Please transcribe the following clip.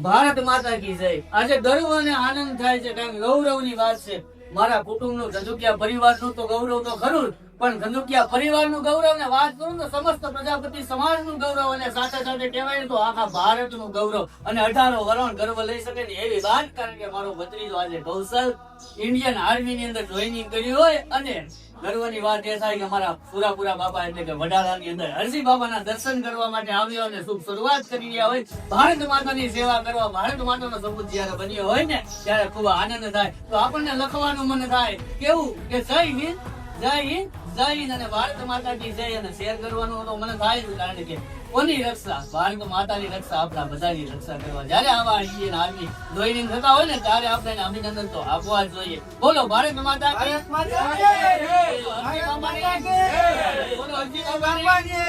ભારત માતા કી જય। આજે ગર્વ અને આનંદ થાય છે, કારણ ગૌરવની વાત છે। મારા કુટુંબનું ધંધુકિયા પરિવારનું તો ગૌરવ તો ખરું જ, પણ ધંધુકિયા પરિવારનું ગૌરવ ને વાત કરું તો સમસ્ત પ્રજાપતિ સમાજનું ગૌરવ અને સાથે સાથે કહેવાય તો આખા ભારતનું ગૌરવ અને 18 વરણ ગર્વ લઈ શકે ને એવી વાત। કારણ કે મારો ભત્રીજો આજે કૌશલ ઇન્ડિયન આર્મી ની અંદર જોઈનિંગ કર્યું હોય અને ગર્વની વાત એ થાય કે મારા પુરાપુરા બાપા એટલે કે વડાલાની અંદર હરસી બાબાના દર્શન કરવા માટે આવ્યો અને શુભ શરૂઆત કરી રહ્યા હોય। ભારત માતાની સેવા કરવા ભારત માતાનો સપૂત જ્યારે બન્યો હોય ને ત્યારે ખૂબ આનંદ થાય। તો આપણને લખવાનું મન થાય કેવું કે જય હિન્દ જય હિન્દ જય હિન્દ અને ભારત માતા કી જય અને શેર કરવાનું તો મને થાય જ। કારણ કે કોની રક્ષા? ભારત માતાની રક્ષા, આપણા બધાની રક્ષા કરવા જ્યારે આવા ઇન્ડિયન આર્મી જોઈનિંગ થતા હોય ને ત્યારે આપણે અભિનંદન તો આપવા જ જોઈએ। બોલો ભારત માતા કી જય, બોલો હરજી બાબાની જય, બોલો હરજી બાબાની જય।